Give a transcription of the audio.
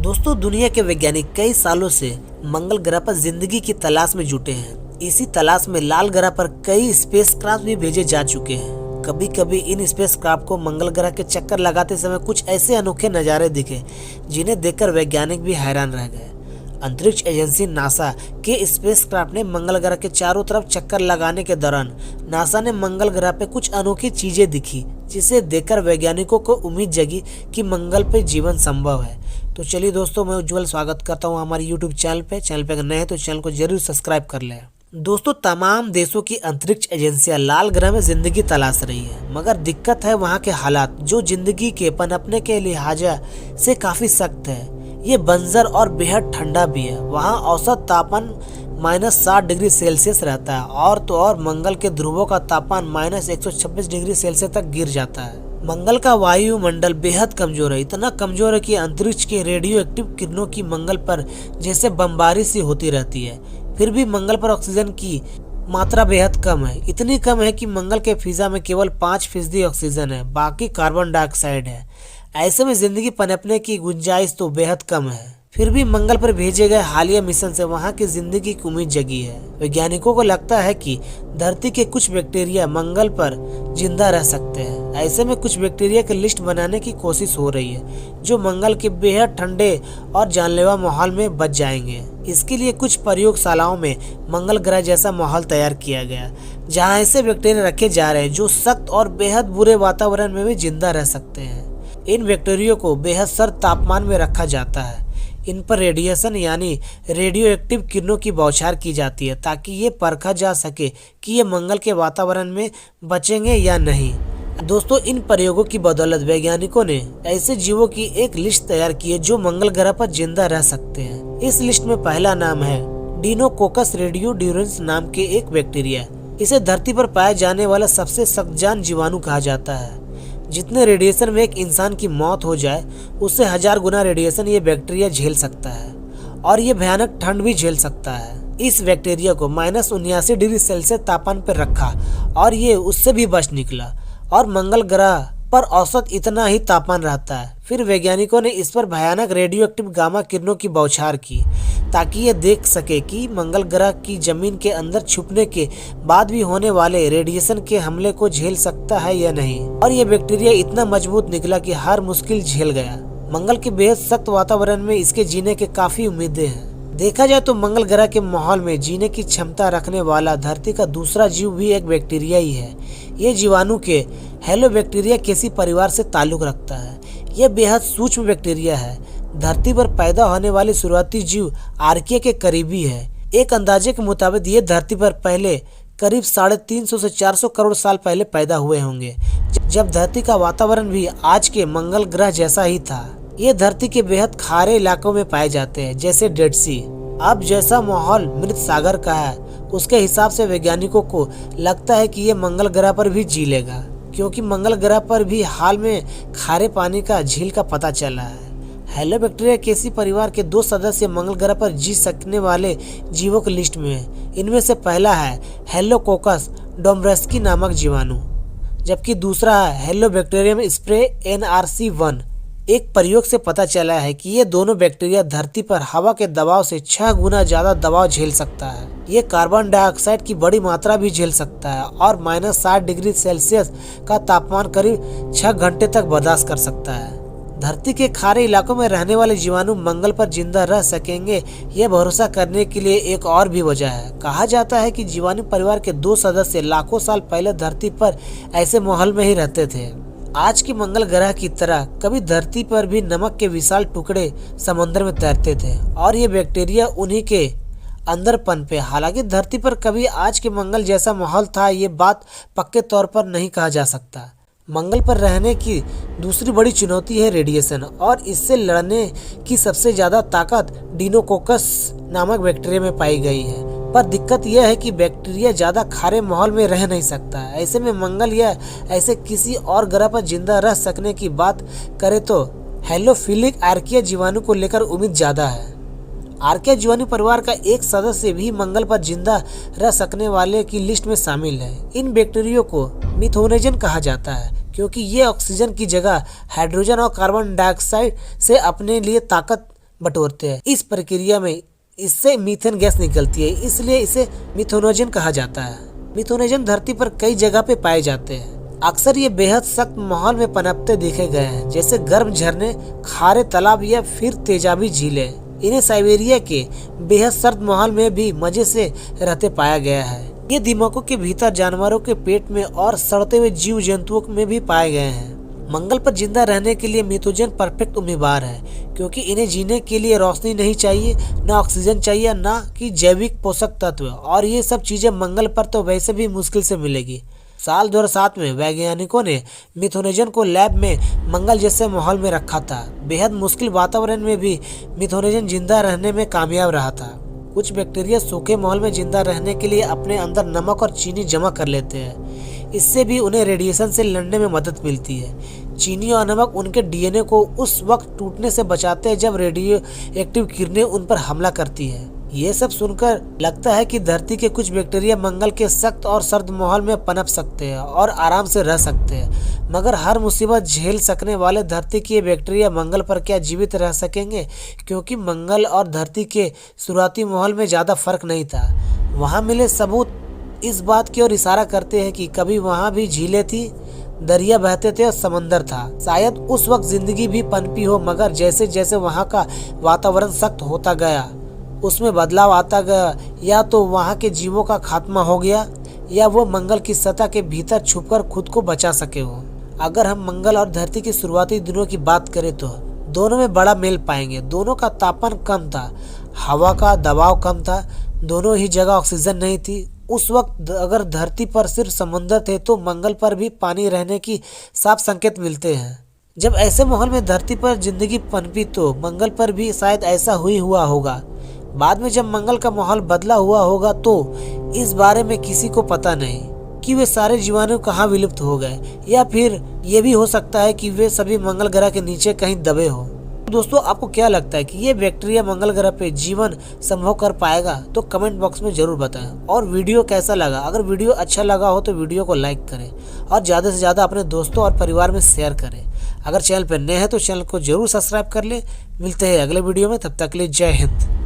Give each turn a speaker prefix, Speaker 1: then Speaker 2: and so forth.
Speaker 1: दोस्तों, दुनिया के वैज्ञानिक कई सालों से मंगल ग्रह पर जिंदगी की तलाश में जुटे हैं। इसी तलाश में लाल ग्रह पर कई स्पेसक्राफ्ट भी भेजे जा चुके हैं। कभी कभी इन स्पेसक्राफ्ट को मंगल ग्रह के चक्कर लगाते समय कुछ ऐसे अनोखे नज़ारे दिखे जिन्हें देखकर वैज्ञानिक भी हैरान रह गए। अंतरिक्ष एजेंसी नासा के स्पेसक्राफ्ट ने मंगल ग्रह के चारों तरफ चक्कर लगाने के दौरान नासा ने मंगल ग्रह पे कुछ अनोखी चीजें दिखी, जिसे देखकर वैज्ञानिकों को उम्मीद जगी कि मंगल पे जीवन संभव है। तो चलिए दोस्तों, मैं उज्जवल स्वागत करता हूं हमारे यूट्यूब चैनल पे। अगर नए हैं तो चैनल को जरूर सब्सक्राइब कर लें। दोस्तों, तमाम देशों की अंतरिक्ष एजेंसियां लाल ग्रह में जिंदगी तलाश रही है, मगर दिक्कत है वहां के हालात, जो जिंदगी के पनपने के लिहाजा से काफी सख्त है। ये बंजर और बेहद ठंडा भी है। वहाँ औसत तापमान -60 डिग्री सेल्सियस रहता है और तो और मंगल के ध्रुवों का तापमान -126 डिग्री सेल्सियस तक गिर जाता है। मंगल का वायुमंडल बेहद कमजोर है, इतना कमजोर है कि अंतरिक्ष के रेडियो एक्टिव किरणों की मंगल पर जैसे बमबारी सी होती रहती है। फिर भी मंगल पर ऑक्सीजन की मात्रा बेहद कम है, इतनी कम है कि मंगल के फिजा में केवल 5% ऑक्सीजन है, बाकी कार्बन डाइऑक्साइड है। ऐसे में जिंदगी पनपने की गुंजाइश तो बेहद कम है। फिर भी मंगल पर भेजे गए हालिया मिशन से वहां की जिंदगी की उम्मीद जगी है। वैज्ञानिकों को लगता है कि धरती के कुछ बैक्टीरिया मंगल पर जिंदा रह सकते हैं। ऐसे में कुछ बैक्टीरिया की लिस्ट बनाने की कोशिश हो रही है, जो मंगल के बेहद ठंडे और जानलेवा माहौल में बच जाएंगे। इसके लिए कुछ प्रयोगशालाओं में मंगल ग्रह जैसा माहौल तैयार किया गया, जहाँ ऐसे बैक्टीरिया रखे जा रहे हैं जो सख्त और बेहद बुरे वातावरण में भी जिंदा रह सकते हैं। इन बैक्टीरिया को बेहद सर्द तापमान में रखा जाता है। इन पर रेडिएशन यानी रेडियो एक्टिव किरणों की बौछार की जाती है, ताकि ये परखा जा सके कि ये मंगल के वातावरण में बचेंगे या नहीं। दोस्तों, इन प्रयोगों की बदौलत वैज्ञानिकों ने ऐसे जीवों की एक लिस्ट तैयार की है जो मंगल ग्रह पर जिंदा रह सकते हैं। इस लिस्ट में पहला नाम है डिनोकोकस रेडियोड्यूरेंस नाम के एक बैक्टीरिया। इसे धरती पर पाए जाने वाला सबसे सख्तजान जीवाणु कहा जाता है। जितने रेडिएशन में एक इंसान की मौत हो जाए, उससे 1000 गुना रेडिएशन ये बैक्टीरिया झेल सकता है, और ये भयानक ठंड भी झेल सकता है। इस बैक्टीरिया को -79 डिग्री सेल्सियस तापमान पर रखा और ये उससे भी बच निकला, और मंगल ग्रह पर औसत इतना ही तापमान रहता है। फिर वैज्ञानिकों ने इस पर भयानक रेडियो एक्टिव गामा किरणों की बौछार की, ताकि ये देख सके कि मंगल ग्रह की जमीन के अंदर छुपने के बाद भी होने वाले रेडिएशन के हमले को झेल सकता है या नहीं। और ये बैक्टीरिया इतना मजबूत निकला कि हर मुश्किल झेल गया। मंगल के बेहद सख्त वातावरण में इसके जीने के काफी उम्मीदें हैं। देखा जाए तो मंगल ग्रह के माहौल में जीने की क्षमता रखने वाला धरती का दूसरा जीव भी एक बैक्टीरिया ही है। ये जीवाणु के हेलोबैक्टीरिया किसी परिवार से ताल्लुक रखता है। यह बेहद सूक्ष्म बैक्टीरिया है। धरती पर पैदा होने वाले शुरुआती जीव आर्किया के करीबी है। एक अंदाजे के मुताबिक ये धरती पर पहले करीब 350 से 400 करोड़ साल पहले पैदा हुए होंगे, जब धरती का वातावरण भी आज के मंगल ग्रह जैसा ही था। ये धरती के बेहद खारे इलाकों में पाए जाते हैं, जैसे डेड सी। अब जैसा माहौल मृत सागर का है, उसके हिसाब से वैज्ञानिकों को लगता है कि ये मंगल ग्रह पर भी जी लेगा, क्योंकि मंगल ग्रह पर भी हाल में खारे पानी का झील का पता चला है। हेलोबैक्टीरिया किसी परिवार के 2 सदस्य मंगल ग्रह पर जी सकने वाले जीवों की लिस्ट में है। इनमें से पहला है हेलोकोकस डोम्ब्रेस्की नामक जीवाणु, जबकि दूसरा है हेलोबैक्टीरियम स्प्रे NRC1। एक प्रयोग से पता चला है कि ये दोनों बैक्टीरिया धरती पर हवा के दबाव से 6 गुना ज्यादा दबाव झेल सकता है। ये कार्बन डाइऑक्साइड की बड़ी मात्रा भी झेल सकता है और -60 डिग्री सेल्सियस का तापमान करीब 6 घंटे तक बर्दाश्त कर सकता है। धरती के खारे इलाकों में रहने वाले जीवाणु मंगल पर जिंदा रह सकेंगे, ये भरोसा करने के लिए एक और भी वजह है। कहा जाता है कि जीवाणु परिवार के 2 सदस्य लाखों साल पहले धरती पर ऐसे माहौल में ही रहते थे। आज के मंगल ग्रह की तरह कभी धरती पर भी नमक के विशाल टुकड़े समुद्र में तैरते थे, और ये बैक्टीरिया उन्हीं के अंदर पनपे। हालांकि धरती पर कभी आज के मंगल जैसा माहौल था, ये बात पक्के तौर पर नहीं कहा जा सकता। मंगल पर रहने की दूसरी बड़ी चुनौती है रेडिएशन, और इससे लड़ने की सबसे ज्यादा ताकत डिनोकोकस नामक बैक्टीरिया में पाई गई है। पर दिक्कत यह है कि बैक्टीरिया ज्यादा खारे माहौल में रह नहीं सकता। ऐसे में मंगल या ऐसे किसी और ग्रह पर जिंदा रह सकने की बात करें तो हेलोफिलिक आर्किया जीवाणु को लेकर उम्मीद ज्यादा है। आर्किया जीवाणु परिवार का एक सदस्य भी मंगल पर जिंदा रह सकने वाले की लिस्ट में शामिल है। इन बैक्टीरिया को मिथोनेजन कहा जाता है, क्योंकि ये ऑक्सीजन की जगह हाइड्रोजन और कार्बन डाइऑक्साइड से अपने लिए ताकत बटोरते हैं। इस प्रक्रिया में इससे मीथेन गैस निकलती है, इसलिए इसे मिथेनोजन कहा जाता है। मिथेनोजन धरती पर कई जगह पे पाए जाते हैं। अक्सर ये बेहद सख्त माहौल में पनपते देखे गए हैं, जैसे गर्म झरने, खारे तालाब या फिर तेजाबी झीलें। इन्हें साइबेरिया के बेहद सर्द माहौल में भी मजे से रहते पाया गया है। ये दिमागों के भीतर, जानवरों के पेट में और सड़ते हुए जीव जंतुओं में भी पाए गए हैं। मंगल पर जिंदा रहने के लिए मिथेनोजन परफेक्ट उम्मीदवार है, क्योंकि इन्हें जीने के लिए रोशनी नहीं चाहिए, न ऑक्सीजन चाहिए, न कि जैविक पोषक तत्व, और ये सब चीजें मंगल पर तो वैसे भी मुश्किल से मिलेगी। साल 2007 में वैज्ञानिकों ने मिथेनोजन को लैब में मंगल जैसे माहौल में रखा था। बेहद मुश्किल वातावरण में भी मिथेनोजन जिंदा रहने में कामयाब रहा था। कुछ बैक्टीरिया सूखे माहौल में जिंदा रहने के लिए अपने अंदर नमक और चीनी जमा कर लेते हैं। इससे भी उन्हें रेडिएशन से लड़ने में मदद मिलती है। चीनी और नमक उनके डीएनए को उस वक्त टूटने से बचाते हैं जब रेडियो एक्टिव किरणें उन पर हमला करती है। ये सब सुनकर लगता है कि धरती के कुछ बैक्टीरिया मंगल के सख्त और सर्द माहौल में पनप सकते हैं और आराम से रह सकते हैं, मगर हर मुसीबत झेल सकने वाले धरती के बैक्टीरिया मंगल पर क्या जीवित रह सकेंगे? क्योंकि मंगल और धरती के शुरुआती माहौल में ज़्यादा फर्क नहीं था। वहाँ मिले सबूत इस बात की ओर इशारा करते हैं कि कभी वहाँ भी झीलें थी, दरिया बहते थे और समंदर था। शायद उस वक्त जिंदगी भी पनपी हो, मगर जैसे जैसे वहाँ का वातावरण सख्त होता गया, उसमें बदलाव आता गया। या तो वहाँ के जीवों का खात्मा हो गया, या वो मंगल की सतह के भीतर छुपकर खुद को बचा सके हो। अगर हम मंगल और धरती के शुरुआती दिनों की बात करें तो दोनों में बड़ा मेल पाएंगे। दोनों का तापमान कम था, हवा का दबाव कम था, दोनों ही जगह ऑक्सीजन नहीं थी। उस वक्त अगर धरती पर सिर्फ समुद्र थे तो मंगल पर भी पानी रहने की साफ संकेत मिलते हैं। जब ऐसे माहौल में धरती पर जिंदगी पनपी तो मंगल पर भी शायद ऐसा हुआ होगा। बाद में जब मंगल का माहौल बदला हुआ होगा तो इस बारे में किसी को पता नहीं कि वे सारे जीवाणु कहाँ विलुप्त हो गए, या फिर ये भी हो सकता है कि वे सभी मंगल ग्रह के नीचे कहीं दबे हो। दोस्तों, आपको क्या लगता है कि ये बैक्टीरिया मंगल ग्रह पे जीवन संभव कर पाएगा? तो कमेंट बॉक्स में जरूर बताएं। और वीडियो कैसा लगा? अगर वीडियो अच्छा लगा हो तो वीडियो को लाइक करें और ज़्यादा से ज़्यादा अपने दोस्तों और परिवार में शेयर करें। अगर चैनल पर नए हैं तो चैनल को जरूर सब्सक्राइब कर लें। मिलते हैं अगले वीडियो में, तब तक के लिए जय हिंद।